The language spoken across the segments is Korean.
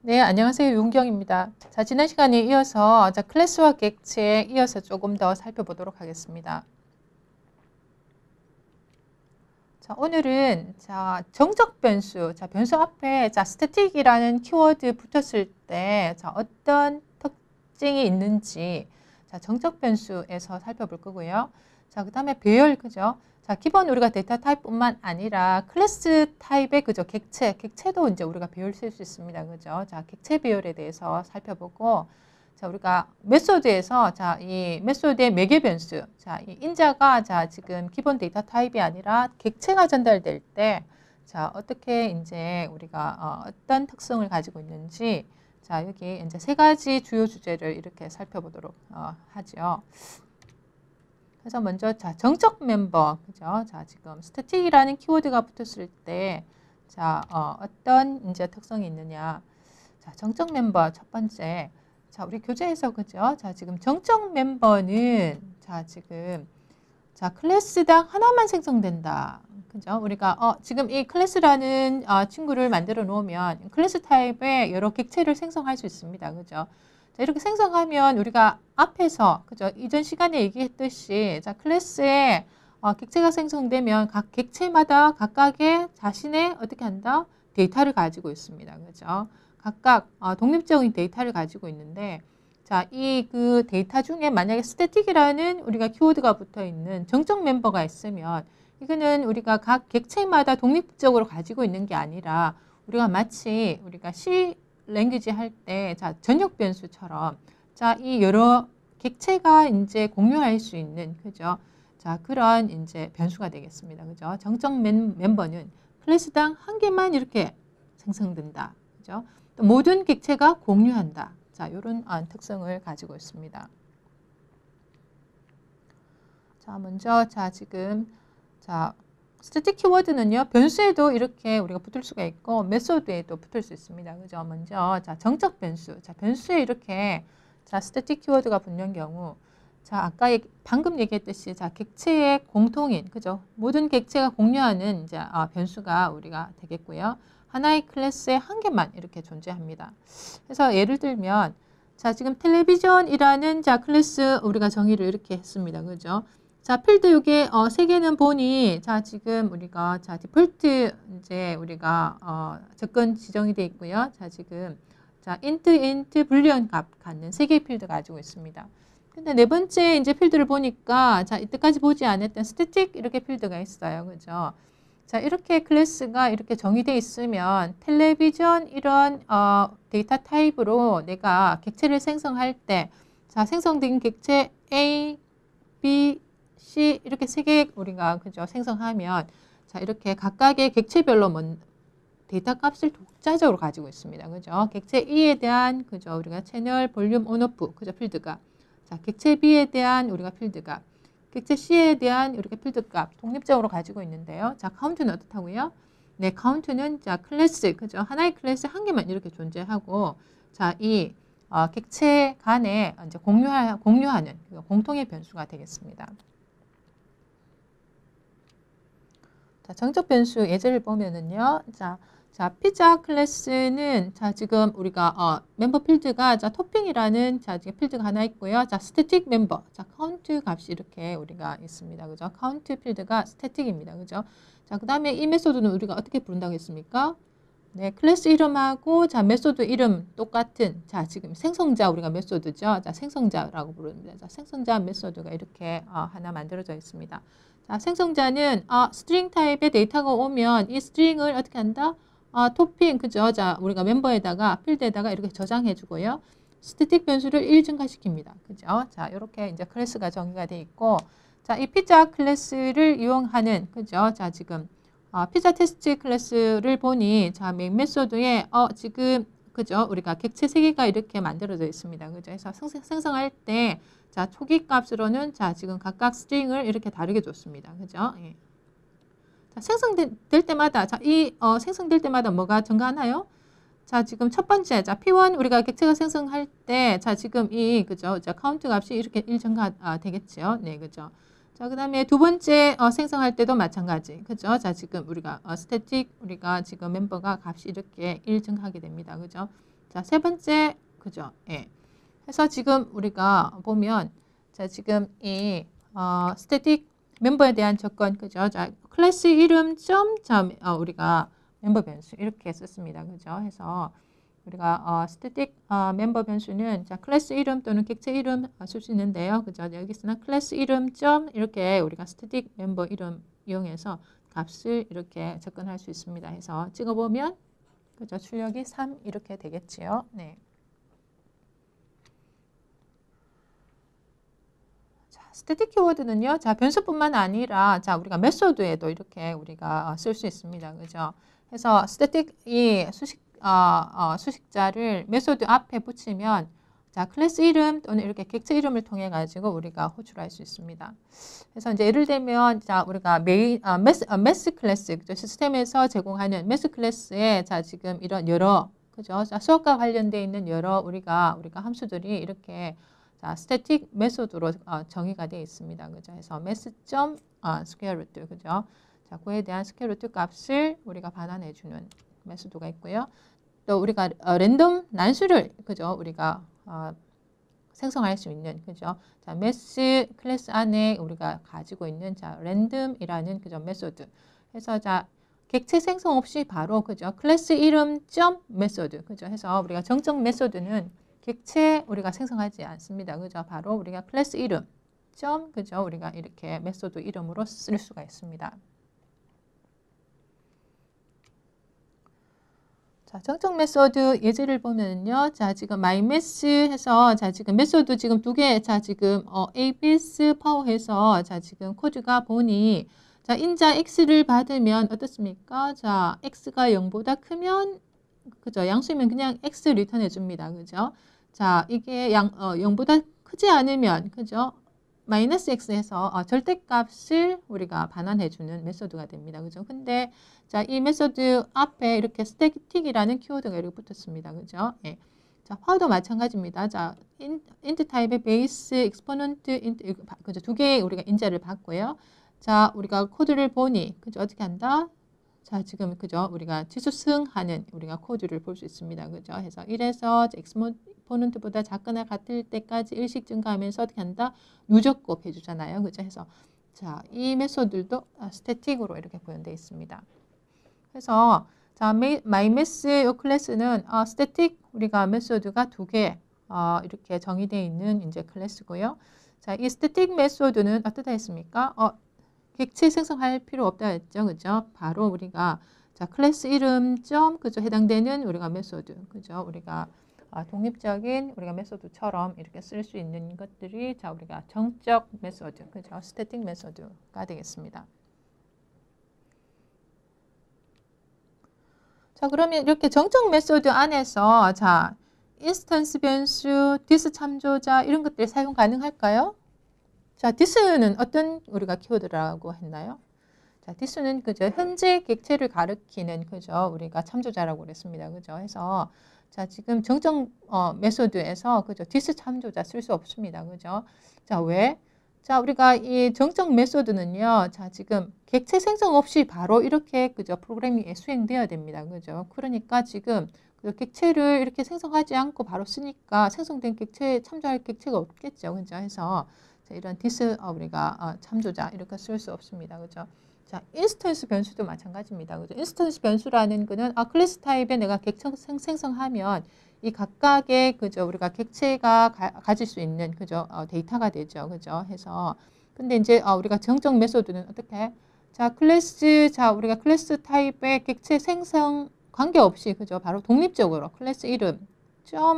네, 안녕하세요. 윤경입니다. 자, 지난 시간에 이어서 클래스와 객체에 이어서 조금 더 살펴보도록 하겠습니다. 자, 오늘은 정적 변수, 변수 앞에 static이라는 키워드 붙었을 때 어떤 특징이 있는지 정적 변수에서 살펴볼 거고요. 자, 그다음에 배열, 그죠? 자, 기본 우리가 데이터 타입뿐만 아니라 클래스 타입의 객체도 이제 우리가 배열 쓸 수 있습니다. 그죠? 자, 객체 배열에 대해서 살펴보고, 자, 우리가 메소드에서 이 메소드의 매개 변수, 이 인자가 지금 기본 데이터 타입이 아니라 객체가 전달될 때, 어떻게 이제 우리가 어떤 특성을 가지고 있는지, 여기 이제 세 가지 주요 주제를 이렇게 살펴보도록 하죠. 그래서 먼저 정적 멤버, 그죠? 지금 static이라는 키워드가 붙었을 때 어떤 이제 특성이 있느냐? 정적 멤버 첫 번째. 우리 교재에서, 그죠? 지금 정적 멤버는 지금 클래스당 하나만 생성된다. 그죠? 우리가 지금 이 클래스라는 친구를 만들어 놓으면 클래스 타입의 여러 객체를 생성할 수 있습니다. 그죠? 이렇게 생성하면 우리가 앞에서, 그죠? 이전 시간에 얘기했듯이 클래스에 객체가 생성되면 각 객체마다 각각의 자신의 어떻게 한다? 데이터를 가지고 있습니다. 그죠? 각각 독립적인 데이터를 가지고 있는데, 이 그 데이터 중에 만약에 스태틱이라는 우리가 키워드가 붙어 있는 정적 멤버가 있으면 이거는 우리가 각 객체마다 독립적으로 가지고 있는 게 아니라 우리가 마치 우리가 C 랭귀지 할 때 전역 변수처럼 이 여러 객체가 이제 공유할 수 있는, 그죠? 그런 이제 변수가 되겠습니다. 그죠? 정적 멤버는 클래스당 한 개만 이렇게 생성된다. 그죠? 또 모든 객체가 공유한다. 이런 특성을 가지고 있습니다. 먼저 지금 스태틱 키워드는요, 변수에도 이렇게 우리가 붙을 수가 있고 메소드에도 붙을 수 있습니다. 그죠? 먼저 정적 변수. 변수에 이렇게 스태틱 키워드가 붙는 경우, 아까 방금 얘기했듯이 객체의 공통인, 그죠? 모든 객체가 공유하는 이제 변수가 우리가 되겠고요. 하나의 클래스에 한 개만 이렇게 존재합니다. 그래서 예를 들면 지금 텔레비전이라는 클래스 우리가 정의를 이렇게 했습니다. 그죠? 필드 요게 세 개는 보니 지금 우리가 디폴트 이제 우리가 접근 지정이 되어 있고요. 지금 int 불리언 값 갖는 세 개의 필드 가지고 있습니다. 근데 네 번째 이제 필드를 보니까 이때까지 보지 않았던 스태틱 이렇게 필드가 있어요. 그죠? 이렇게 클래스가 이렇게 정의되어 있으면 텔레비전 이런 데이터 타입으로 내가 객체를 생성할 때 생성된 객체 A, B, C 이렇게 세 개 우리가, 그죠? 생성하면 이렇게 각각의 객체별로 데이터 값을 독자적으로 가지고 있습니다. 그죠? 객체 E에 대한, 그죠? 우리가 채널 볼륨 온오프, 그죠? 필드가. 객체 B에 대한 우리가 필드가. 객체 C에 대한 우리가 필드값 독립적으로 가지고 있는데요. 카운트는 어떻다고요? 네, 카운트는 클래스, 그죠? 하나의 클래스 한 개만 이렇게 존재하고, 이 객체 간에 이제 공유하는 공통의 변수가 되겠습니다. 정적 변수 예제를 보면은요. 피자 클래스는 지금 우리가 멤버 필드가 토핑이라는 지금 필드가 하나 있고요. 스태틱 멤버, 카운트 값이 이렇게 우리가 있습니다. 그죠? 카운트 필드가 스태틱입니다. 그죠? 그 다음에 이 메소드는 우리가 어떻게 부른다고 했습니까? 네, 클래스 이름하고 메소드 이름 똑같은 지금 생성자 우리가 메소드죠. 생성자라고 부릅니다. 생성자 메소드가 이렇게 하나 만들어져 있습니다. 생성자는 스트링 타입의 데이터가 오면 이 스트링을 어떻게 한다? 토핑, 그죠? 우리가 멤버에다가 필드에다가 이렇게 저장해 주고요. 스태틱 변수를 1 증가시킵니다. 그죠? 이렇게 이제 클래스가 정의가 돼 있고, 이 피자 클래스를 이용하는, 그죠? 지금 피자 테스트 클래스를 보니 메인 메소드에 지금, 그죠? 우리가 객체 3개가 이렇게 만들어져 있습니다. 그죠? 그래서 생성할 때 초기 값으로는 지금 각각 스트링을 이렇게 다르게 줬습니다. 그죠? 예. 생성될 때마다 생성될 때마다 뭐가 증가하나요? 지금 첫 번째 P1 우리가 객체가 생성할 때 지금 이, 그죠? 카운트 값이 이렇게 1 증가 되겠죠. 네, 그죠? 그다음에 두 번째 생성할 때도 마찬가지. 그죠? 지금 우리가 스태틱 우리가 지금 멤버가 값이 이렇게 1 증가하게 됩니다. 그죠? 자, 세 번째, 그죠? 예. 그래서 지금 우리가 보면, 자, 지금 이, 스태틱 멤버에 대한 조건, 그죠? 자, 클래스 이름 우리가 멤버 변수 이렇게 썼습니다. 그죠? 해서 우리가 스태틱 멤버 변수는 자, 클래스 이름 또는 객체 이름 쓸 수 있는데요. 그죠? 여기서는 클래스 이름 이렇게 우리가 스태틱 멤버 이름 이용해서 값을 이렇게 접근할 수 있습니다. 해서 찍어보면 그죠? 출력이 3 이렇게 되겠지요. 네. 자, 스태틱 키워드는요. 자, 변수뿐만 아니라 자, 우리가 메소드에도 이렇게 우리가 쓸 수 있습니다. 그죠? 그래서 스태틱 이 수식자를 메소드 앞에 붙이면 자, 클래스 이름 또는 이렇게 객체 이름을 통해 가지고 우리가 호출할 수 있습니다. 그래서 이제 예를 들면 자, 우리가 매스 클래스 그죠? 시스템에서 제공하는 매스 클래스에 자, 지금 이런 여러 그죠? 자, 수학과 관련되어 있는 여러 우리가 함수들이 이렇게 자, 스태틱 메소드로 정의가 되어 있습니다. 그죠? 그래서 매스.스퀘어 루트 그죠? 자, 그에 대한 스퀘어 루트 값을 우리가 반환해 주는 메소드가 있고요. 또 우리가 랜덤 난수를 그죠? 우리가 생성할 수 있는 그죠? 자, 매스 클래스 안에 우리가 가지고 있는 자, 랜덤이라는 그죠? 메소드. 그래서 자, 객체 생성 없이 바로 그죠? 클래스 이름 메소드 그죠? 해서 우리가 정적 메소드는 객체 우리가 생성하지 않습니다. 그죠? 바로 우리가 클래스 이름 그죠? 우리가 이렇게 메소드 이름으로 쓸 수가 있습니다. 자, 정적 메소드 예제를 보면요. 자, 지금 myMath 해서 자, 지금 메소드 지금 두 개, 자, 지금 abs 파워 해서 자, 지금 코드가 보니 자, 인자 x를 받으면 어떻습니까? 자, x가 0보다 크면 그죠? 양수이면 그냥 x 리턴해 줍니다. 그죠? 자, 이게 0보다 크지 않으면 그죠? 마이너스 x 해서 절대값을 우리가 반환해 주는 메소드가 됩니다. 그죠? 근데 자, 이 메소드 앞에 이렇게 스태틱이라는 키워드가 이렇게 붙었습니다. 그죠? 예. 자, 화도 마찬가지입니다. 자, int 타입의 베이스, exponent, 그죠? 두 개의 우리가 인자를 받고요. 자, 우리가 코드를 보니 그죠? 어떻게 한다? 자, 지금 그죠? 우리가 지수승하는 우리가 코드를 볼 수 있습니다. 그죠? 해서 1에서 exponent보다 작거나 같을 때까지 일씩 증가하면서 어떻게 한다? 누적 곱해 주잖아요. 그죠? 해서 자, 이 메소드도 스태틱으로 이렇게 구현되어 있습니다. 그래서 자, myMath 이 클래스는 스태틱 우리가 메소드가 두 개 이렇게 정의되어 있는 이제 클래스고요. 자, 이 스태틱 메소드는 어떻다 했습니까? 객체 생성할 필요 없다 했죠. 그죠? 바로 우리가 자, 클래스 이름 그죠? 해당되는 우리가 메소드. 그죠? 우리가 독립적인 우리가 메소드처럼 이렇게 쓸 수 있는 것들이 자, 우리가 정적 메소드. 그죠? 스태틱 메소드가 되겠습니다. 자, 그러면 이렇게 정적 메소드 안에서 자, 인스턴스 변수, 디스 참조자 이런 것들이 사용 가능할까요? 자, this는 어떤 우리가 키워드라고 했나요? 자, this는 그죠? 현재 객체를 가리키는 그죠? 우리가 참조자라고 그랬습니다. 그죠? 해서 자, 지금 정적 메소드에서 그죠? this 참조자 쓸 수 없습니다. 그죠? 자, 왜? 자, 우리가 이 정적 메소드는요. 자, 지금 객체 생성 없이 바로 이렇게 그죠? 프로그램이 수행되어야 됩니다. 그죠? 그러니까 지금 그 객체를 이렇게 생성하지 않고 바로 쓰니까 생성된 객체 참조할 객체가 없겠죠. 그죠? 해서 자, 이런 this 우리가 참조자 이렇게 쓸 수 없습니다. 그죠? 자, 인스턴스 변수도 마찬가지입니다. 그죠? 인스턴스 변수라는 거는 클래스 타입에 내가 객체 생성하면 이 각각의 그죠? 우리가 객체가 가질 수 있는 그죠? 데이터가 되죠. 그죠? 해서 근데 이제 우리가 정적 메소드는 어떻게? 자, 클래스 자, 우리가 클래스 타입의 객체 생성 관계없이 그죠? 바로 독립적으로 클래스 이름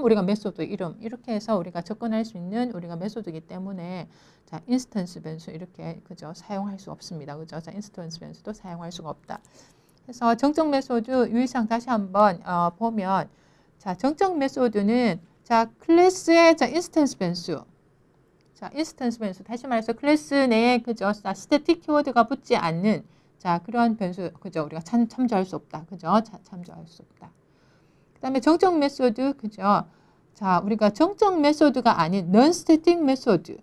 우리가 메소드 이름 이렇게 해서 우리가 접근할 수 있는 우리가 메소드이기 때문에 자, 인스턴스 변수 이렇게 그죠? 사용할 수 없습니다. 그죠? 자, 인스턴스 변수도 사용할 수가 없다. 그래서 정적 메소드 유의사항 다시 한번 보면 자, 정적 메소드는 자, 클래스의 자, 인스턴스 변수. 자, 인스턴스 변수 다시 말해서 클래스 내에 그죠? 자, 스태틱 키워드가 붙지 않는 자, 그러한 변수 그죠? 우리가 참조할 수 없다. 그죠? 자, 참조할 수 없다. 그 다음에 정적 메소드, 그죠? 자, 우리가 정적 메소드가 아닌 non-static 메소드.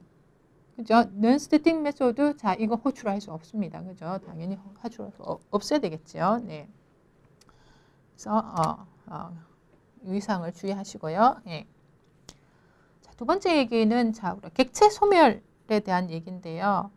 그죠? non-static 메소드, 자, 이거 호출할 수 없습니다. 그죠? 당연히 호출할 수 없어야 되겠죠. 네. 그래서, 유의사항을 주의하시고요. 예. 자, 두 번째 얘기는 자, 우리 객체 소멸에 대한 얘기인데요.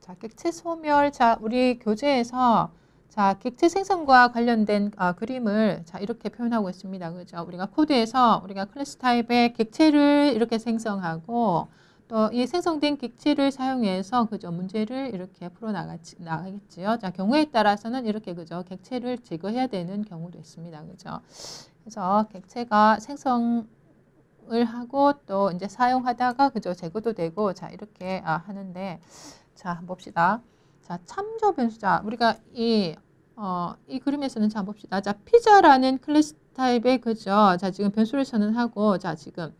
자, 객체 소멸. 자, 우리 교재에서 자, 객체 생성과 관련된 그림을 자, 이렇게 표현하고 있습니다. 그죠? 우리가 코드에서 우리가 클래스 타입의 객체를 이렇게 생성하고 또 이 생성된 객체를 사용해서 그죠? 문제를 이렇게 풀어 나가겠지요. 자, 경우에 따라서는 이렇게 그죠? 객체를 제거해야 되는 경우도 있습니다. 그죠? 그래서 객체가 생성을 하고 또 이제 사용하다가 그죠? 제거도 되고 자, 이렇게 하는데 자, 한번 봅시다. 자, 참조 변수. 자, 우리가 이 그림에서는 자, 봅시다. 자, 피자라는 클래스 타입의 그죠? 자, 지금 변수를 선언하고 자, 지금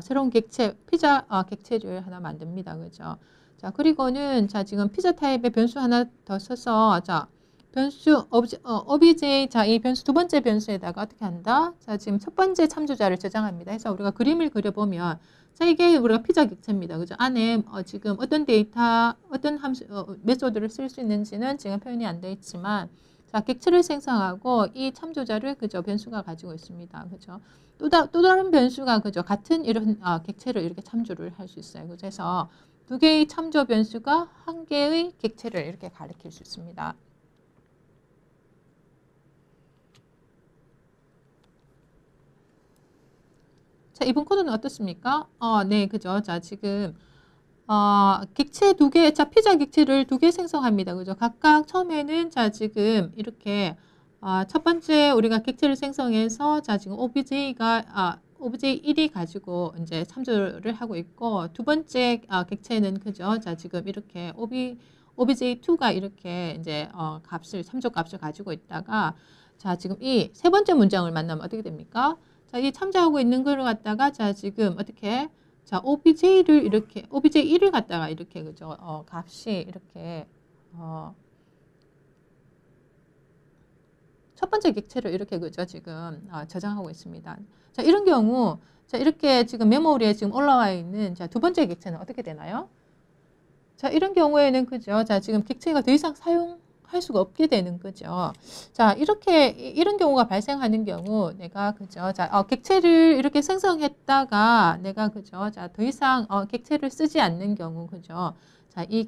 새로운 객체, 피자 객체를 하나 만듭니다. 그죠? 자, 그리고는 자, 지금 피자 타입의 변수 하나 더 써서 자, 변수 obj 자, 이 변수 두 번째 변수에다가 어떻게 한다? 자, 지금 첫 번째 참조자를 저장합니다. 해서 우리가 그림을 그려보면 자, 이게 우리가 피자 객체입니다. 그죠? 안에 지금 어떤 데이터, 어떤 함수, 메소드를 쓸 수 있는지는 지금 표현이 안 되어 있지만 자, 객체를 생성하고 이 참조자를 그죠? 변수가 가지고 있습니다. 그죠? 또 다른 변수가 그죠? 같은 이런 객체를 이렇게 참조를 할 수 있어요. 그죠? 그래서 두 개의 참조 변수가 한 개의 객체를 이렇게 가리킬 수 있습니다. 자, 이번 코드는 어떻습니까? 네, 그죠? 자, 지금 객체 두 개, 자, 피자 객체를 두 개 생성합니다. 그죠? 각각 처음에는 자, 지금 이렇게 첫 번째 우리가 객체를 생성해서 자, 지금 obj 1이 가지고 이제 참조를 하고 있고 두 번째 객체는 그죠? 자, 지금 이렇게 obj2가 이렇게 이제 참조 값을 가지고 있다가 자, 지금 이 세 번째 문장을 만나면 어떻게 됩니까? 자, 이 참조하고 있는 거를 갖다가 자, 지금 어떻게 자, obj1을 갖다가 이렇게 그죠? 값이 이렇게 첫 번째 객체를 이렇게 그죠? 지금 저장하고 있습니다. 자, 이런 경우 자, 이렇게 지금 메모리에 지금 올라와 있는 자, 두 번째 객체는 어떻게 되나요? 자, 이런 경우에는 그죠? 자, 지금 객체가 더 이상 사용할 수가 없게 되는 거죠. 자, 이런 경우가 발생하는 경우 내가 그죠? 자, 객체를 이렇게 생성했다가 내가 그죠? 자, 더 이상 객체를 쓰지 않는 경우 그죠? 자, 이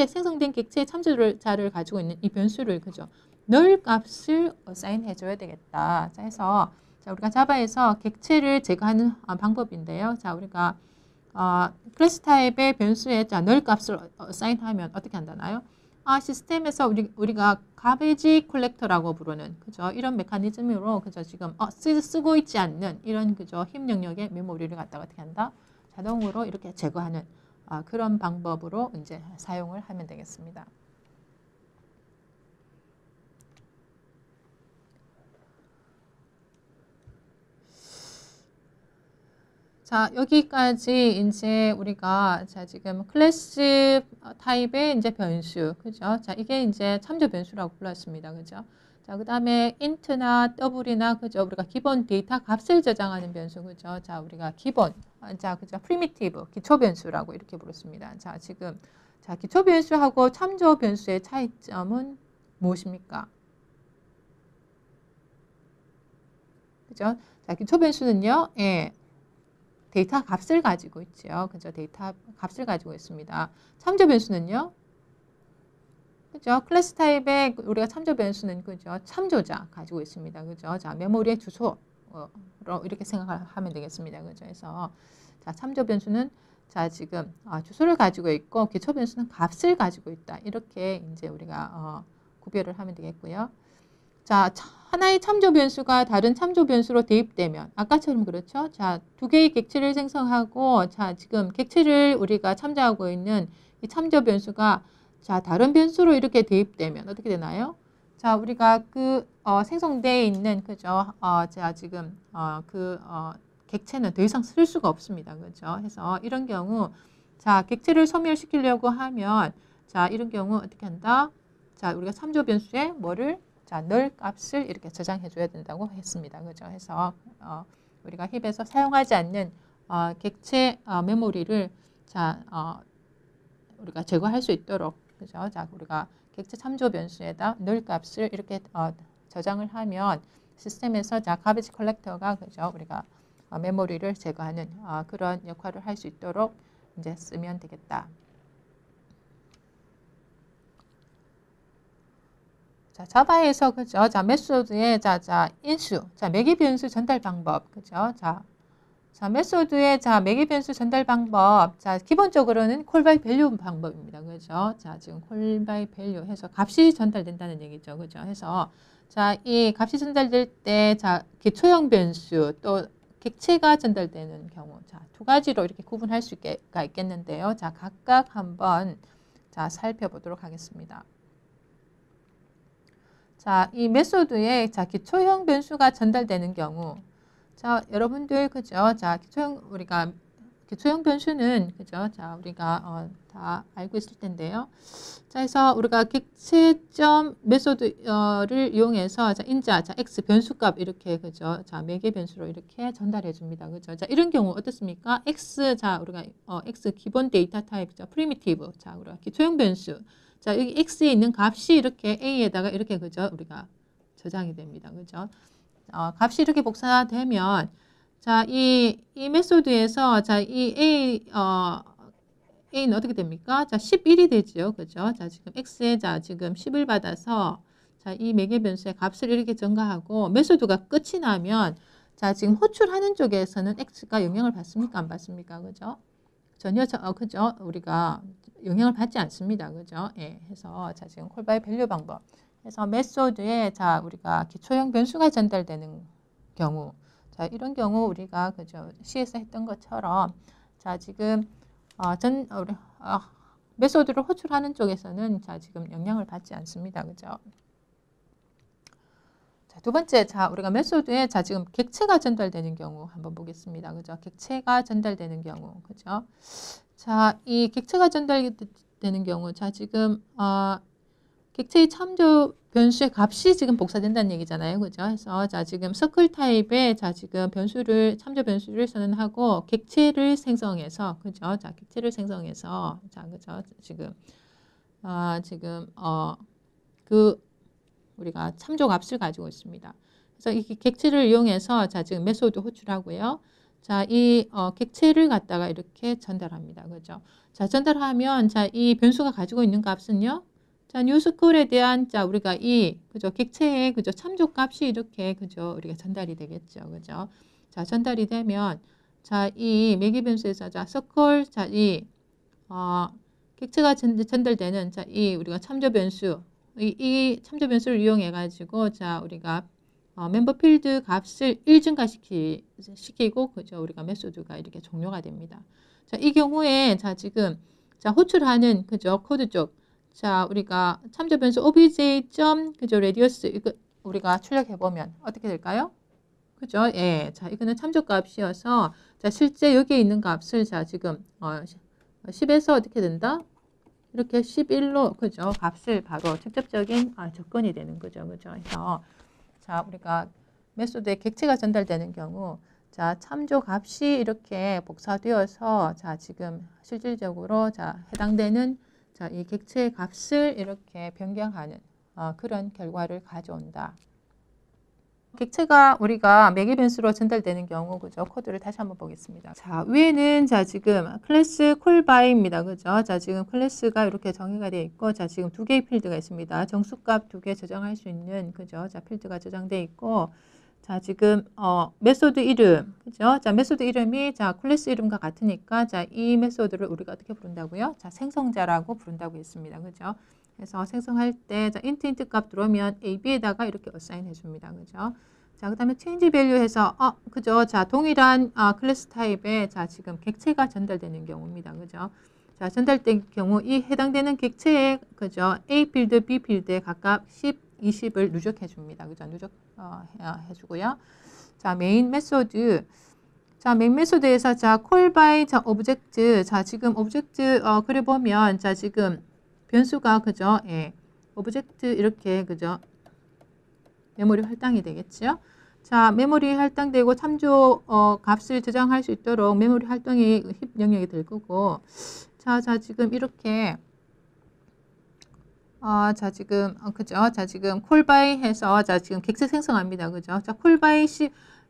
생성된 객체 참조자를 가지고 있는 이 변수를 그죠? null 값을 어사인해 줘야 되겠다. 자, 해서 자, 우리가 자바에서 객체를 제거하는 방법인데요. 자, 우리가 클래스 타입의 변수에 자, null 값을 어사인하면 어떻게 한다나요? 시스템에서 우리가 garbage collector라고 부르는 그죠? 이런 메커니즘으로 그죠? 지금 쓰고 있지 않는 이런 그죠? 힙 영역의 메모리를 갖다가 어떻게 한다? 자동으로 이렇게 제거하는 그런 방법으로 이제 사용을 하면 되겠습니다. 자, 여기까지 이제 우리가 자, 지금 클래스 타입의 이제 변수, 그죠? 자, 이게 이제 참조 변수라고 불렀습니다. 그죠? 자, 그 다음에 int나 double이나 그죠? 우리가 기본 데이터 값을 저장하는 변수, 그죠? 자, 우리가 기본, 자, 그죠? primitive, 기초 변수라고 이렇게 부르습니다. 자, 지금 자, 기초 변수하고 참조 변수의 차이점은 무엇입니까? 그죠? 자, 기초 변수는요, 예. 데이터 값을 가지고 있죠. 그죠? 데이터 값을 가지고 있습니다. 참조 변수는요. 그죠? 클래스 타입의 우리가 참조 변수는 그죠? 참조자 가지고 있습니다. 그죠? 자, 메모리의 주소로 이렇게 생각하면 되겠습니다. 그죠? 그래서 자, 참조 변수는 자, 지금 주소를 가지고 있고 기초 변수는 값을 가지고 있다. 이렇게 이제 우리가 구별을 하면 되겠고요. 자, 하나의 참조 변수가 다른 참조 변수로 대입되면 아까처럼 그렇죠? 자, 두 개의 객체를 생성하고 자, 지금 객체를 우리가 참조하고 있는 이 참조 변수가 자, 다른 변수로 이렇게 대입되면 어떻게 되나요? 자, 우리가 생성되어 있는 그죠? 자, 지금 객체는 더 이상 쓸 수가 없습니다. 그죠? 해서 이런 경우 자, 객체를 소멸시키려고 하면 자, 이런 경우 어떻게 한다? 자, 우리가 참조 변수에 뭐를 자, null 값을 이렇게 저장해 줘야 된다고 했습니다. 그죠? 해서 우리가 힙에서 사용하지 않는 객체 메모리를 자, 우리가 제거할 수 있도록 그죠? 자, 우리가 객체 참조 변수에다 null 값을 이렇게 저장을 하면 시스템에서 자 가베지 컬렉터가 그죠 우리가 메모리를 제거하는 그런 역할을 할 수 있도록 이제 쓰면 되겠다. 자, 자바에서 그죠? 자, 메소드의 인수, 매개 변수 전달 방법, 그죠? 메소드의 매개 변수 전달 방법, 기본적으로는 콜 바이 밸류 방법입니다, 그죠? 지금 콜 바이 밸류 해서 값이 전달된다는 얘기죠, 그죠? 해서 이 값이 전달될 때 기초형 변수 또 객체가 전달되는 경우, 두 가지로 이렇게 구분할 수가 있겠는데요. 각각 한번 살펴보도록 하겠습니다. 이 메소드에 기초형 변수가 전달되는 경우, 여러분들 그죠? 기초형 변수는 그죠? 우리가 다 알고 있을 텐데요. 그래서 우리가 객체점 메소드를 이용해서 인자, x 변수값 이렇게 그죠? 매개 변수로 이렇게 전달해 줍니다. 그죠? 이런 경우 어떻습니까? x 우리가 x 기본 데이터 타입 프리미티브. 우리가 기초형 변수. 여기 x에 있는 값이 이렇게 a에다가 이렇게 그죠? 우리가 저장이 됩니다. 그죠? 값이 이렇게 복사되면 이 메소드에서 이 a는 어떻게 됩니까? 11이 되죠. 그죠? 지금 x에 지금 10을 받아서 이 매개 변수의 값을 이렇게 증가하고 메소드가 끝이 나면 지금 호출하는 쪽에서는 x가 영향을 받습니까? 안 받습니까? 그죠? 전혀 그죠? 우리가 영향을 받지 않습니다. 그죠? 예, 해서 지금 콜 바이 밸류 방법. 해서 메소드에 우리가 기초형 변수가 전달되는 경우, 이런 경우 우리가 그죠? C에서 했던 것처럼 지금 메소드를 호출하는 쪽에서는 지금 영향을 받지 않습니다. 그죠? 두 번째, 우리가 메소드에 지금 객체가 전달되는 경우 한번 보겠습니다. 그죠? 객체가 전달되는 경우, 그죠? 이 객체가 전달되는 경우, 지금 객체의 참조 변수의 값이 지금 복사된다는 얘기잖아요. 그죠? 그래서 지금 서클 타입의 지금 참조 변수를 선언하고 객체를 생성해서, 그죠? 객체를 생성해서, 그죠? 지금 우리가 참조 값을 가지고 있습니다. 그래서 이 객체를 이용해서 지금 메소드 호출하고요. 이 객체를 갖다가 이렇게 전달합니다. 그죠? 전달하면 이 변수가 가지고 있는 값은요. 뉴스콜에 대한 우리가 그죠? 객체의 그죠? 참조 값이 이렇게 그죠? 우리가 전달이 되겠죠. 그죠? 전달이 되면 이 매개 변수에서 서클 객체가 전달되는 이 우리가 참조 변수 이 참조 변수를 이용해 가지고 우리가 멤버 필드 값을 1증가시키고 그죠? 우리가 메소드가 이렇게 종료가 됩니다. 이 경우에 지금 호출하는 그죠? 코드 쪽 우리가 참조 변수 obj. 그죠? radius 이거 우리가 출력해 보면 어떻게 될까요? 그죠? 예. 이거는 참조 값이어서 실제 여기에 있는 값을 지금 10에서 어떻게 된다? 이렇게 11로 그죠? 값을 바로 직접적인 접근이 되는 거죠. 그죠? 그래서 우리가 메소드에 객체가 전달되는 경우 참조 값이 이렇게 복사되어서 지금 실질적으로 해당되는 이 객체의 값을 이렇게 변경하는 그런 결과를 가져온다. 객체가 우리가 매개 변수로 전달되는 경우, 그죠? 코드를 다시 한번 보겠습니다. 위에는 지금 클래스 콜바이입니다. 그죠? 지금 클래스가 이렇게 정의가 되어 있고, 지금 두 개의 필드가 있습니다. 정수값 두 개 저장할 수 있는, 그죠? 필드가 저장되어 있고, 지금 메소드 이름, 그죠? 메소드 이름이 클래스 이름과 같으니까 이 메소드를 우리가 어떻게 부른다고요? 생성자라고 부른다고 했습니다. 그죠? 그래서 생성할 때 int 값 들어오면 ab에다가 이렇게 어사인 해줍니다. 그죠? 그 다음에 change value 해서 그죠? 동일한 클래스 타입에 지금 객체가 전달되는 경우입니다. 그죠? 전달된 경우 이 해당되는 객체의 그죠? A 필드, B 필드에 각각 10, 20을 누적해 줍니다. 그죠? 누적 해주고요. 메인 메소드. 메인 메소드에서 call by object. 지금 object 그려 보면 지금 변수가 그죠? 예. 오브젝트 이렇게 그죠? 메모리 할당이 되겠죠? 메모리 할당되고 참조 값을 저장할 수 있도록 메모리 할당이 힙 영역이 될 거고 지금 이렇게 자, 지금, 그죠? 자, 지금 콜바이 해서, 자, 지금 객체 생성합니다. 그죠? 자, 콜바이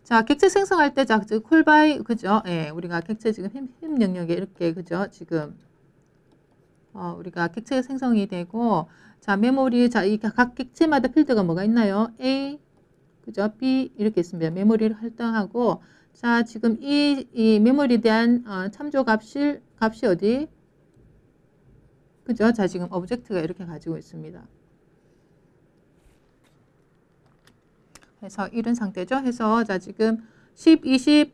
자, 객체 생성할 때, 자, 콜바이, 그죠? 예, 우리가 객체 지금 힘 영역에 이렇게, 그죠? 지금, 우리가 객체가 생성이 되고, 자, 메모리, 자, 이 각 객체마다 필드가 뭐가 있나요? A, 그죠? B, 이렇게 있습니다. 메모리를 할당하고, 자, 지금 이 메모리에 대한 참조 값이 어디? 그죠? 자, 지금 오브젝트가 이렇게 가지고 있습니다. 그래서 이런 상태죠. 해서 자, 지금 10, 20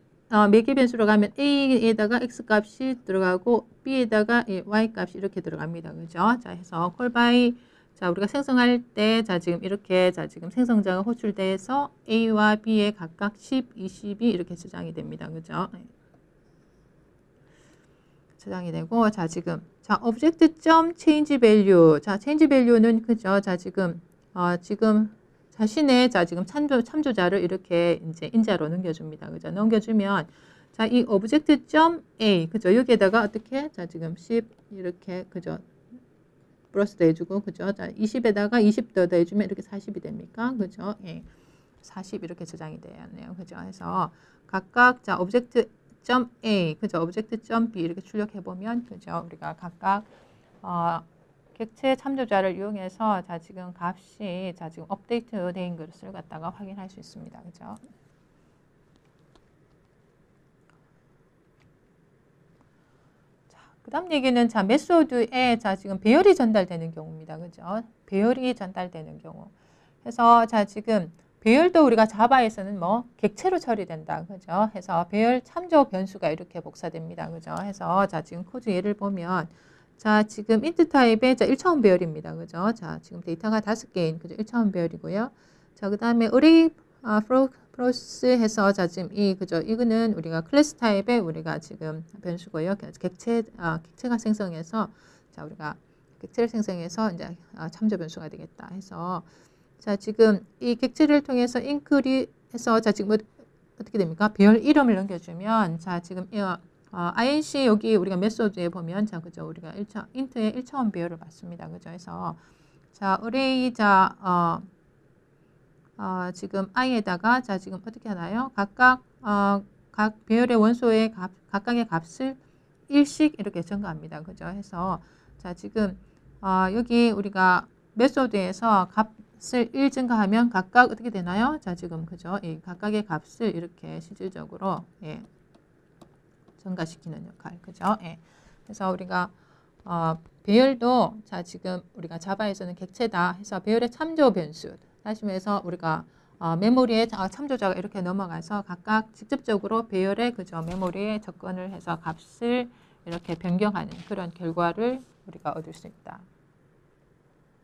매개 변수로 가면 A에다가 X 값이 들어가고 B에다가 Y 값이 이렇게 들어갑니다. 그죠? 자, 해서 콜바이 자, 우리가 생성할 때 자, 지금 이렇게 자, 지금 생성자가 호출돼서 A와 B에 각각 10, 20이 이렇게 저장이 됩니다. 그죠? 저장이 되고 자, 지금 자, object.change value. 자, change value는 그죠? 자, 지금 지금 자신의 자, 지금 참조자를 이렇게 이제 인자로 넘겨줍니다. 그죠? 넘겨주면 자, 이 object.a 그죠? 여기에다가 어떻게 자, 지금 10 이렇게 그죠? 플러스도 해주고 그죠? 자, 20에다가 20 더 해주면 이렇게 40이 됩니까? 그죠? 예. 40 이렇게 저장이 되었네요. 그죠? 해서 각각 자, object.a 그죠? object.b 이렇게 출력해 보면 그죠? 우리가 각각 객체 참조자를 이용해서 자, 지금 값이 자, 지금 업데이트 된 것을 갖다가 확인할 수 있습니다. 그죠? 그 다음 얘기는 자, 메소드에 자, 지금 배열이 전달되는 경우입니다. 그죠? 배열이 전달되는 경우. 해서 자, 지금 배열도 우리가 자바에서는 뭐 객체로 처리된다. 그죠? 해서 배열 참조 변수가 이렇게 복사됩니다. 그죠? 해서 자, 지금 코드 예를 보면 자, 지금 int 타입의 자, 1차원 배열입니다. 그죠? 자, 지금 데이터가 5개인 그죠? 1차원 배열이고요. 자, 그다음에 array 프로스 해서 자, 지금 그죠? 이거는 우리가 클래스 타입의 우리가 지금 변수고요. 객체가 생성해서 자, 우리가 객체를 생성해서 이제 참조 변수가 되겠다 해서 자, 지금 이 객체를 통해서 인크리 해서 자, 지금 어떻게 됩니까? 배열 이름을 넘겨주면 자, 지금 inc 여기 우리가 메소드에 보면 자, 그죠? 우리가 int의 1차원 배열을 받습니다. 그죠? 해서 자, array 자, 지금 i에다가 자, 지금 어떻게 하나요? 각각 각 배열의 원소의 각각의 값을 1씩 이렇게 증가합니다. 그죠? 해서 자, 지금 여기 우리가 메소드에서 값을 1 증가하면 각각 어떻게 되나요? 자, 지금 그죠? 각각의 값을 이렇게 실질적으로 증가시키는 역할. 그죠? 그래서 우리가 배열도 자, 지금 우리가 자바에서는 객체다 해서 배열의 참조 변수 다시 말해서 우리가 메모리에 참조자가 이렇게 넘어가서 각각 직접적으로 배열의 그죠? 메모리에 접근을 해서 값을 이렇게 변경하는 그런 결과를 우리가 얻을 수 있다.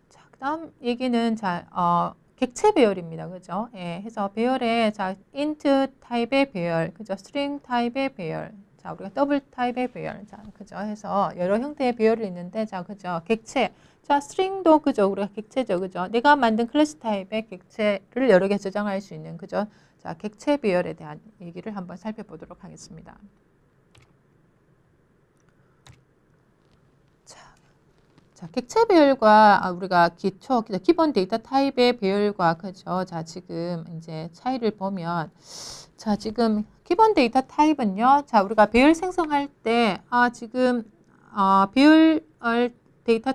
자, 그다음 얘기는 자, 객체 배열입니다. 그죠? 해서 배열에 자, int 타입의 배열, 그죠? string 타입의 배열, 자, 우리가 더블 타입의 배열, 자, 그죠? 해서 여러 형태의 배열이 있는데, 자, 그죠? 객체, 자, string도 그죠? 우리가 객체죠, 그죠? 내가 만든 클래스 타입의 객체를 여러 개 저장할 수 있는, 그죠? 자, 객체 배열에 대한 얘기를 한번 살펴보도록 하겠습니다. 자, 객체 배열과 우리가 기본 데이터 타입의 배열과 그죠? 자, 지금 이제 차이를 보면 자, 지금 기본 데이터 타입은요. 자, 우리가 배열 생성할 때 지금 배열 데이터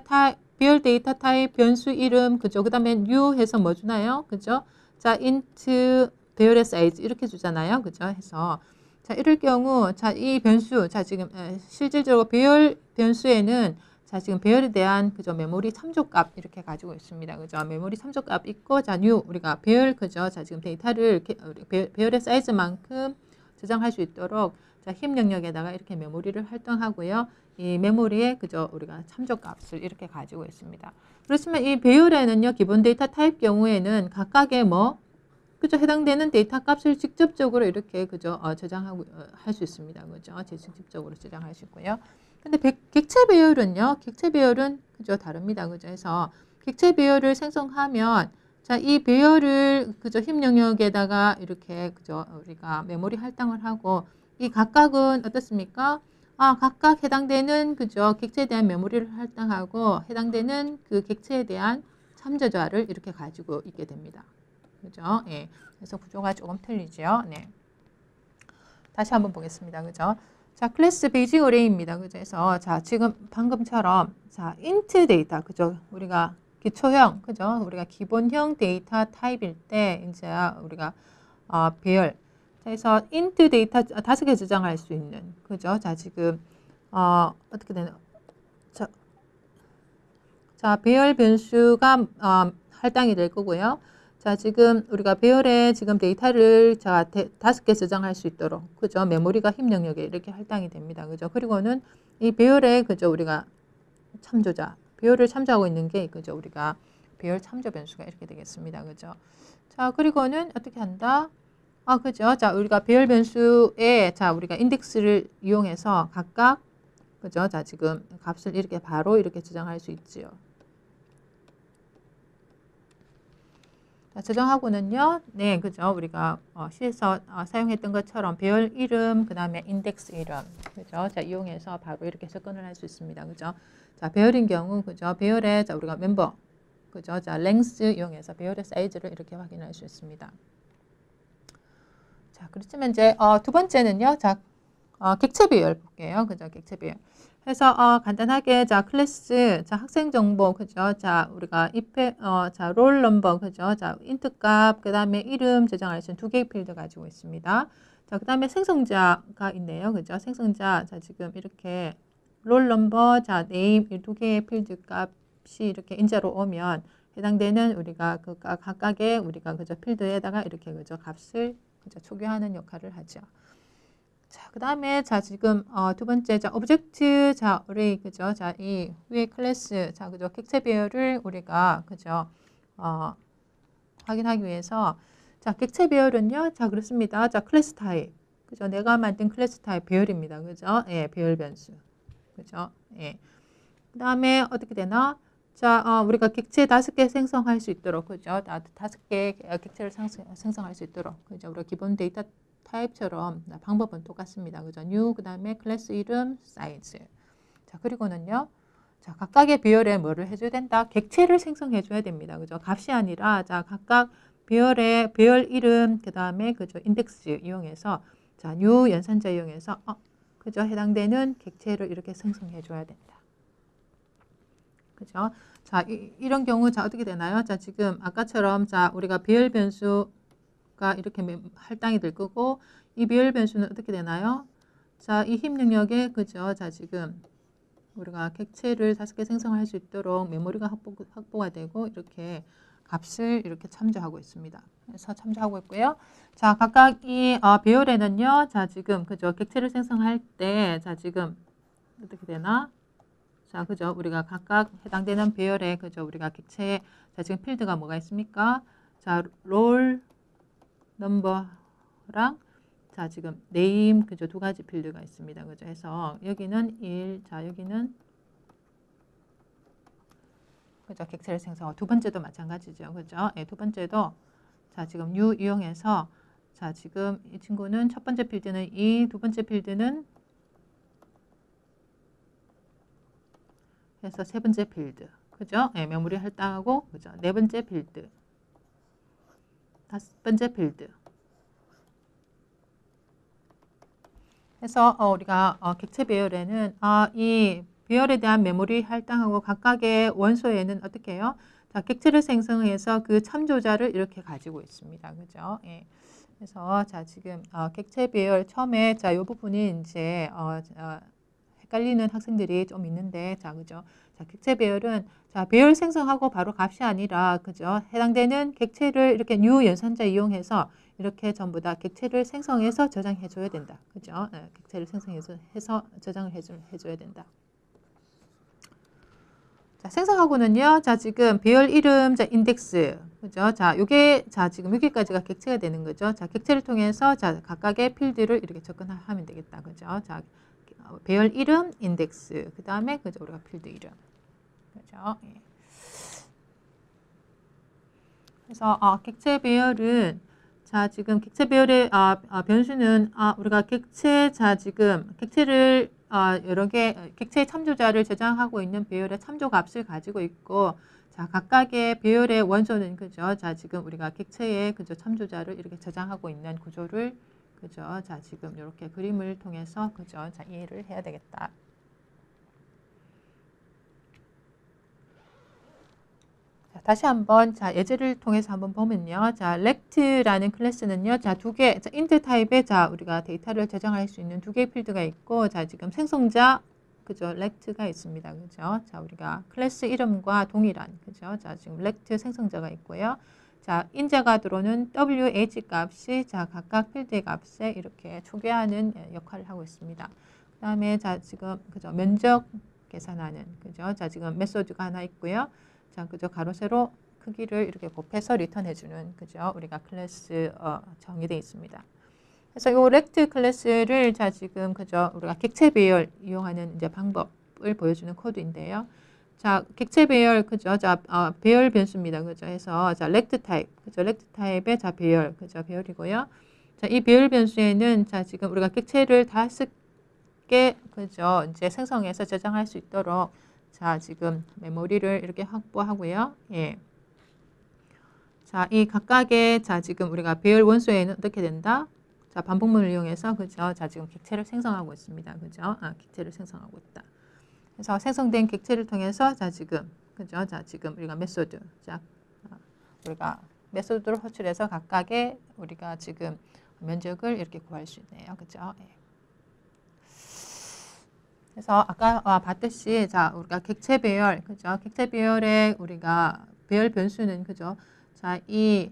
타입 변수 이름 그죠? 그다음에 new 해서 뭐 주나요? 그죠? 자, int 배열의 사이즈 이렇게 주잖아요. 그죠? 해서 자, 이럴 경우 자, 이 변수 자, 지금 실질적으로 배열 변수에는 자, 지금 배열에 대한 그죠? 메모리 참조값 이렇게 가지고 있습니다. 그죠? 메모리 참조값 있고 자, new 우리가 배열 그죠? 자, 지금 데이터를 배열의 사이즈만큼 저장할 수 있도록 자, 힘 영역에다가 이렇게 메모리를 활동하고요. 이 메모리에 그죠? 우리가 참조값을 이렇게 가지고 있습니다. 그렇지만 이 배열에는요. 기본 데이터 타입 경우에는 각각의 뭐 그죠? 해당되는 데이터 값을 직접적으로 이렇게 그죠? 저장하고 할 수 있습니다. 그죠? 직접적으로 저장할 수 있고요. 근데 객체 배열은요. 객체 배열은 그죠? 다릅니다. 그죠? 해서 객체 배열을 생성하면 자, 이 배열을 그죠? 힘 영역에다가 이렇게 그죠? 우리가 메모리 할당을 하고 이 각각은 어떻습니까? 각각 해당되는 그죠 객체에 대한 메모리를 할당하고 해당되는 그 객체에 대한 참조자를 이렇게 가지고 있게 됩니다. 그죠? 예. 그래서 구조가 조금 틀리죠. 네. 다시 한번 보겠습니다. 그죠? 자, 클래스 베이징 어레이입니다. 그죠? 그래서 자, 지금 방금처럼 자, int 데이터 그죠? 우리가 기초형 그죠? 우리가 기본형 데이터 타입일 때 이제 우리가 배열 그래서 int 데이터 5개 저장할 수 있는 그죠? 자, 지금 어떻게 되나? 자, 배열 변수가 할당이 될 거고요. 자, 지금 우리가 배열에 지금 데이터를 자, 5개 저장할 수 있도록 그죠? 메모리가 힘 영역에 이렇게 할당이 됩니다. 그죠? 그리고는 이 배열에 그죠? 우리가 참조자, 배열을 참조하고 있는 게 그죠? 우리가 배열 참조 변수가 이렇게 되겠습니다. 그죠? 자, 그리고는 어떻게 한다? 그죠? 자, 우리가 배열 변수에 자, 우리가 인덱스를 이용해서 각각 그죠? 자, 지금 값을 이렇게 바로 이렇게 저장할 수 있지요. 자, 저장하고는요. 네, 그죠? 우리가 C에서 사용했던 것처럼 배열 이름, 그 다음에 인덱스 이름, 그죠? 자, 이용해서 바로 이렇게 접근을 할 수 있습니다. 그죠? 자, 배열인 경우, 그죠? 배열에 자, 우리가 멤버, 그죠? 자, length 이용해서 배열의 사이즈를 이렇게 확인할 수 있습니다. 자, 그렇지만 이제 두 번째는요. 자, 객체 배열 볼게요. 그죠? 객체 배열. 해서 간단하게 자 클래스 자 학생 정보 그죠? 자 우리가 자 롤 넘버 그죠? 자 인트 값 그다음에 이름 저장할 수 있는 2개의 필드 가지고 있습니다. 자 그다음에 생성자가 있네요. 그죠? 생성자 자 지금 이렇게 롤 넘버 자 네임 이 2개의 필드 값이 이렇게 인자로 오면 해당되는 우리가 그 각각의 우리가 그죠? 필드에다가 이렇게 그죠? 값을 그죠? 초기화하는 역할을 하죠. 자, 그 다음에 자 지금 두 번째 자 오브젝트 자 어레이 그죠? 자 이 위에 클래스 자 그죠? 객체 배열을 우리가 그죠? 확인하기 위해서 자 객체 배열은요. 자 그렇습니다. 자 클래스 타입 그죠? 내가 만든 클래스 타입 배열입니다. 그죠? 예, 배열 변수 그죠? 예. 그 다음에 어떻게 되나? 자 우리가 객체 5개 생성할 수 있도록 그죠? 5개 객체를 생성할 수 있도록 그죠? 우리가 기본 데이터 타입처럼 방법은 똑같습니다. 그죠? new 그다음에 클래스 이름 사이즈. 자, 그리고는요. 자, 각각의 배열에 뭐를 해줘야 된다? 객체를 생성해 줘야 됩니다. 그죠? 값이 아니라 자, 각각 배열의 배열 이름 그다음에 그죠? 인덱스 이용해서 자, new 연산자 이용해서 그죠? 해당되는 객체를 이렇게 생성해 줘야 된다. 그죠? 자, 이런 경우 자, 어떻게 되나요? 자, 지금 아까처럼 자, 우리가 배열 변수 이렇게 할당이 될 거고 이 배열 변수는 어떻게 되나요? 자, 이 힘 영역에 그죠? 자, 지금 우리가 객체를 5개 생성할 수 있도록 메모리가 확보가 되고 이렇게 값을 이렇게 참조하고 있습니다. 그래서 참조하고 있고요. 자, 각각 이 배열에는요. 자, 지금 그죠? 객체를 생성할 때 자, 지금 어떻게 되나? 자, 그죠? 우리가 각각 해당되는 배열에 그죠? 우리가 객체에 자, 지금 필드가 뭐가 있습니까? 자, 롤 넘버랑 자 지금 네임 그죠 2가지 필드가 있습니다. 그죠? 해서 여기는 1, 자 여기는 그죠? 객체를 생성하고 두 번째도 마찬가지죠. 그죠? 예, 두 번째도 자 지금 new 이용해서 자 지금 이 친구는 첫 번째 필드는 이 두 번째 필드는 해서 세 번째 필드 그죠? 예, 메모리 할당하고 그죠? 네 번째 필드 5번째 필드. 그래서 우리가 객체 배열에는 이 배열에 대한 메모리 할당하고 각각의 원소에는 어떻게 해요? 자, 객체를 생성해서 그 참조자를 이렇게 가지고 있습니다. 그죠? 예. 그래서 자, 지금 객체 배열 처음에 자, 이 부분이 이제 헷갈리는 학생들이 좀 있는데 자, 그죠? 자, 객체 배열은 자, 배열 생성하고 바로 값이 아니라 그죠? 해당되는 객체를 이렇게 new 연산자 이용해서 이렇게 전부 다 객체를 생성해서 저장해 줘야 된다. 그죠? 네, 객체를 생성해서 저장을 해 줘야 된다. 자, 생성하고는요. 자, 지금 배열 이름 자, 인덱스. 그죠? 자, 요게 자, 지금 여기까지가 객체가 되는 거죠. 자, 객체를 통해서 자, 각각의 필드를 이렇게 접근하면 되겠다. 그죠? 자, 배열 이름 인덱스. 그다음에 그죠? 우리가 필드 이름. 그죠? 예. 그래서 객체 배열은 자 지금 객체 배열의 변수는 우리가 객체 자 지금 객체를 여러 개 객체의 참조자를 저장하고 있는 배열의 참조 값을 가지고 있고, 자, 각각의 배열의 원소는 그죠? 자, 지금 우리가 객체의 그죠? 참조자를 이렇게 저장하고 있는 구조를 그죠? 자, 지금 이렇게 그림을 통해서 그죠? 자, 이해를 해야 되겠다. 자, 다시 한번 자, 예제를 통해서 한번 보면요. 자, 렉트라는 클래스는요. 자, 두 개, 자, 인트 타입의 자, 우리가 데이터를 저장할 수 있는 두 개의 필드가 있고, 자, 지금 생성자 그죠? 렉트가 있습니다. 그죠? 자, 우리가 클래스 이름과 동일한 그죠? 자, 지금 렉트 생성자가 있고요. 자, 인자가 들어오는 WH 값이 자, 각각 필드의 값에 이렇게 초기화하는 역할을 하고 있습니다. 그다음에 자, 지금 그죠? 면적 계산하는 그죠? 자, 지금 메소드가 하나 있고요. 자, 그죠? 가로 세로 크기를 이렇게 곱해서 리턴해 주는 그죠? 우리가 클래스 정의되어 있습니다. 그래서 이 렉트 클래스를 자, 지금 그죠? 우리가 객체 배열 이용하는 이제 방법을 보여주는 코드인데요. 자, 객체 배열 그죠? 자, 배열 변수입니다. 그죠? 해서 자, 렉트 타입 그죠? 렉트 타입의 자, 배열 그죠? 배열이고요. 자, 이 배열 변수에는 자, 지금 우리가 객체를 5개 그죠? 이제 생성해서 저장할 수 있도록 자, 지금 메모리를 이렇게 확보하고요. 예. 자, 이 각각의 자, 지금 우리가 배열 원소에는 어떻게 된다? 자, 반복문을 이용해서 그죠? 자, 지금 객체를 생성하고 있습니다. 그죠? 객체를 생성하고 있다. 그래서 생성된 객체를 통해서 자, 지금 그죠? 자, 지금 우리가 메소드 자, 우리가 메소드를 호출해서 각각의 우리가 지금 면적을 이렇게 구할 수 있네요. 그죠? 예. 그래서 아까 봤듯이 자, 우리가 객체 배열 그죠? 객체 배열의 우리가 배열 변수는 그죠? 자, 이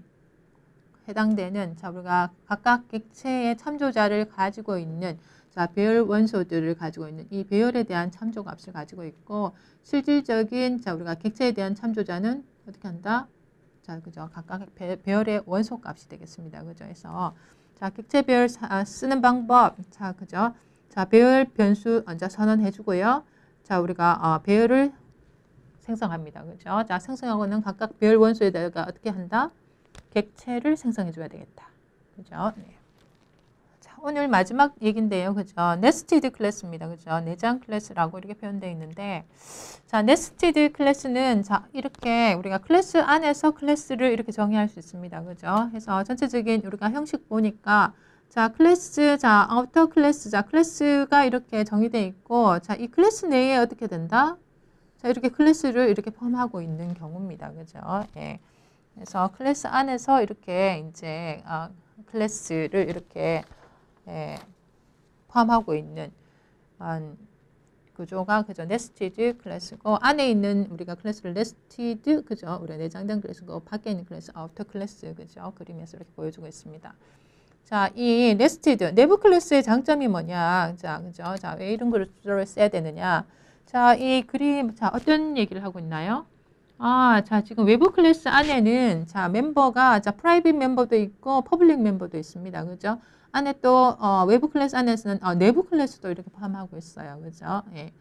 해당되는 자, 우리가 각각 객체의 참조자를 가지고 있는 자, 배열 원소들을 가지고 있는 이 배열에 대한 참조 값을 가지고 있고, 실질적인 자, 우리가 객체에 대한 참조자는 어떻게 한다? 자, 그죠? 각각 배열의 원소 값이 되겠습니다. 그죠? 그래서 자, 객체 배열 쓰는 방법 자, 그죠? 자, 배열 변수 먼저 선언해 주고요. 자, 우리가 배열을 생성합니다. 그죠? 자, 생성하고는 각각 배열 원소에다가 어떻게 한다? 객체를 생성해 줘야 되겠다. 그죠? 네. 자, 오늘 마지막 얘기인데요. 그죠? 네스티드 클래스입니다. 그죠? 내장 클래스라고 이렇게 표현되어 있는데, 자, 네스티드 클래스는 자, 이렇게 우리가 클래스 안에서 클래스를 이렇게 정의할 수 있습니다. 그죠? 그래서 전체적인 우리가 형식 보니까 자, 클래스, 자, 아우터 클래스, 자, 클래스가 이렇게 정의되어 있고, 자, 이 클래스 내에 어떻게 된다? 자, 이렇게 클래스를 이렇게 포함하고 있는 경우입니다. 그죠? 예. 그래서 클래스 안에서 이렇게 이제 클래스를 이렇게 포함하고 있는 구조가 그죠? 네스티드 클래스고, 안에 있는 우리가 클래스를 네스티드 그죠? 우리가 내장된 클래스고, 밖에 있는 클래스 아우터 클래스 그죠? 그림에서 이렇게 보여주고 있습니다. 자, 이 네스티드 내부 클래스의 장점이 뭐냐? 자, 그죠? 자, 왜 이런 구조를 써야 되느냐? 자, 이 그림 자, 어떤 얘기를 하고 있나요? 자, 지금 외부 클래스 안에는 자, 멤버가 자, 프라이빗 멤버도 있고 퍼블릭 멤버도 있습니다. 그죠? 안에 또 외부 클래스 안에서는 내부 클래스도 이렇게 포함하고 있어요. 그죠? 예.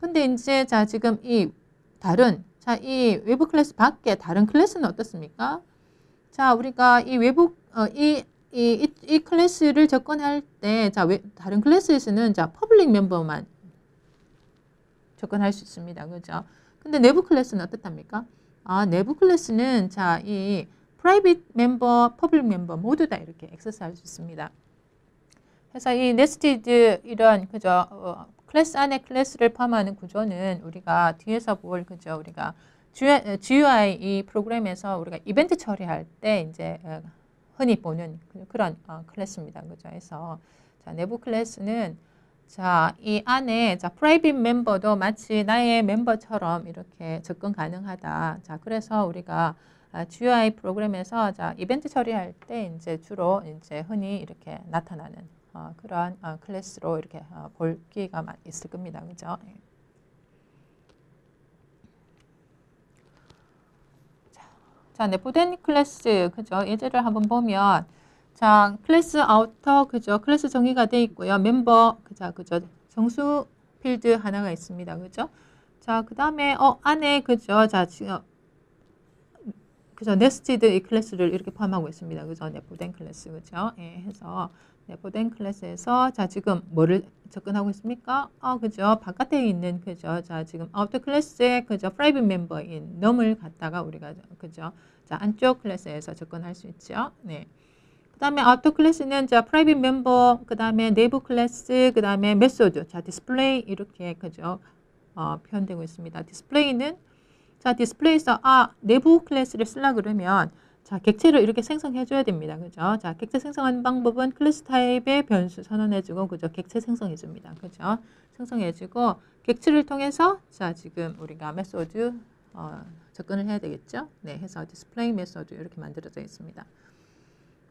근데 이제 자, 지금 이 다른 자, 이 외부 클래스 밖에 다른 클래스는 어떻습니까? 자, 우리가 이 외부 이 클래스를 접근할 때 자, 다른 클래스에서는 자, 퍼블릭 멤버만 접근할 수 있습니다. 그죠? 근데 내부 클래스는 어떻답니까? 내부 클래스는 자, 이 프라이빗 멤버, 퍼블릭 멤버 모두 다 이렇게 액세스할 수 있습니다. 그래서 이 네스티드 이런 그죠? 클래스 안에 클래스를 포함하는 구조는 우리가 뒤에서 볼 그죠? 우리가 GUI 이 프로그램에서 우리가 이벤트 처리할 때 이제 흔히 보는 그런 클래스입니다. 그죠? 그래서 자, 내부 클래스는 자, 이 안에 자, 프라이빗 멤버도 마치 나의 멤버처럼 이렇게 접근 가능하다. 자, 그래서 우리가 GUI 프로그램에서 자, 이벤트 처리할 때 이제 주로 이제 흔히 이렇게 나타나는 그런 클래스로 이렇게 볼 기회가 있을 겁니다. 그죠? 자, 내부된 클래스, 그죠? 예제를 한번 보면, 자, 클래스 아우터, 그죠? 클래스 정의가 되어 있고요. 멤버, 그죠? 정수 필드 하나가 있습니다. 그죠? 자, 그 다음에, 안에, 그죠? 자, 지금, 그죠? 네스티드 이 클래스를 이렇게 포함하고 있습니다. 그죠? 내부된 클래스, 그죠? 예, 해서, 네, 보된 클래스에서 자 지금 뭐를 접근하고 있습니까? 그죠. 바깥에 있는 그죠. 자 지금 아우터 클래스에 그죠. 프라이빗 멤버인 넘을 갖다가 우리가 그죠. 자 안쪽 클래스에서 접근할 수 있죠. 네. 그다음에 아우터 클래스는 자 프라이빗 멤버, 그다음에 내부 클래스, 그다음에 메소드, 자 디스플레이 이렇게 그죠. 표현되고 있습니다. 디스플레이는 자 디스플레이에서 내부 클래스를 쓰려 그러면 자 객체를 이렇게 생성해 줘야 됩니다. 그죠? 자 객체 생성하는 방법은 클래스 타입의 변수 선언해 주고 그죠? 객체 생성해 줍니다. 그죠? 생성해 주고 객체를 통해서 자 지금 우리가 메소드 접근을 해야 되겠죠? 네, 해서 디스플레이 메소드 이렇게 만들어져 있습니다.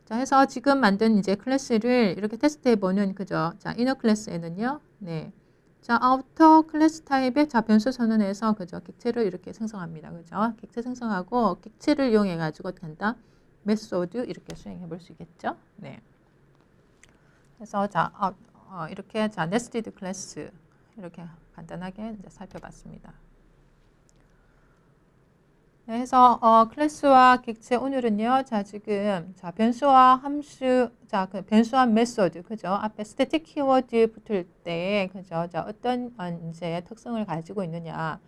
자, 해서 지금 만든 이제 클래스를 이렇게 테스트해 보는 그죠? 자, 이너 클래스에는요. 네. 자, 아우터 클래스 타입의 자 변수 선언해서 그죠? 객체를 이렇게 생성합니다. 그죠? 객체 생성하고 객체를 이용해 가지고 간다. 메소드 이렇게 수행해 볼 수 있겠죠? 네. 그래서 자, 이렇게 자, 네스티드 클래스 이렇게 간단하게 이제 살펴봤습니다. 네, 해서 클래스와 객체 오늘은요. 자 지금 자 변수와 함수 자 그 변수와 메소드 그죠? 앞에 스태틱 키워드 붙을 때 그죠? 자 어떤 이제 특성을 가지고 있느냐.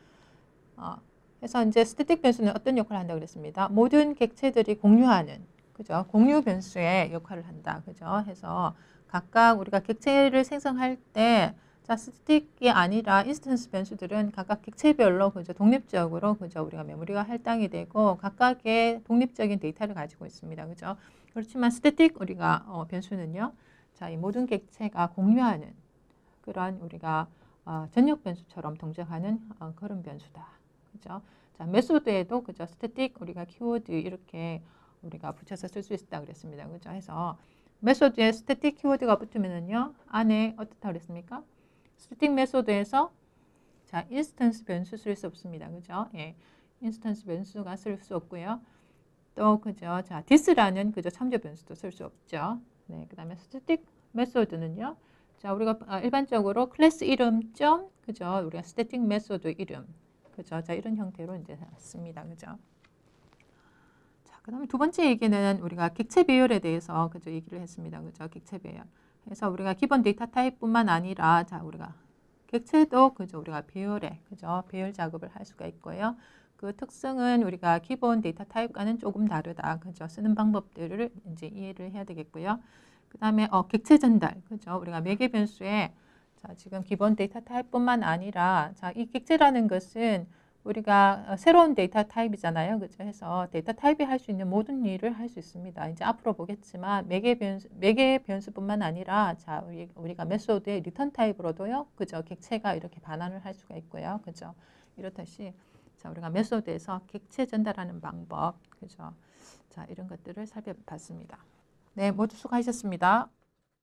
해서 이제 스태틱 변수는 어떤 역할을 한다고 그랬습니다. 모든 객체들이 공유하는 그죠? 공유 변수의 역할을 한다. 그죠? 해서 각각 우리가 객체를 생성할 때 자, 스틱이 아니라 인스턴스 변수들은 각각 객체별로 그죠 독립적으로 그죠 우리가 메모리가 할당이 되고 각각의 독립적인 데이터를 가지고 있습니다. 그죠? 그렇지만 스태틱 우리가 변수는요. 자, 이 모든 객체가 공유하는 그런 우리가 전역 변수처럼 동작하는 그런 변수다. 그죠? 자, 메소드에도 그죠 스태틱 우리가 키워드 이렇게 우리가 붙여서 쓸 수 있다 그랬습니다. 그죠? 해서 메소드에 스태틱 키워드가 붙으면은요 안에 어떻다 그랬습니까? 스태틱 메소드에서 자 인스턴스 변수 쓸 수 없습니다. 그죠? 예, 인스턴스 변수가 쓸 수 없고요. 또 그죠? 자 this라는 그죠 참조 변수도 쓸 수 없죠. 네, 그다음에 스태틱 메소드는요. 자 우리가 일반적으로 클래스 이름 점 그죠? 우리가 스태틱 메소드 이름 그죠? 자 이런 형태로 이제 씁니다. 그죠? 자 그다음에 두 번째 얘기는 우리가 객체 배열에 대해서 그죠 얘기를 했습니다. 그죠? 객체 배열. 그래서 우리가 기본 데이터 타입뿐만 아니라 자 우리가 객체도 그죠 우리가 배열에 그죠 배열 작업을 할 수가 있고요. 그 특성은 우리가 기본 데이터 타입과는 조금 다르다. 그죠? 쓰는 방법들을 이제 이해를 해야 되겠고요. 그다음에 객체 전달 그죠 우리가 매개 변수에 자 지금 기본 데이터 타입뿐만 아니라 자 이 객체라는 것은 우리가 새로운 데이터 타입이잖아요. 그죠? 해서 데이터 타입이 할 수 있는 모든 일을 할 수 있습니다. 이제 앞으로 보겠지만 매개 변수뿐만 아니라 자 우리가 메소드의 리턴 타입으로도요. 그죠? 객체가 이렇게 반환을 할 수가 있고요. 그죠? 이렇듯이 자 우리가 메소드에서 객체 전달하는 방법 그죠? 자 이런 것들을 살펴봤습니다. 네, 모두 수고하셨습니다.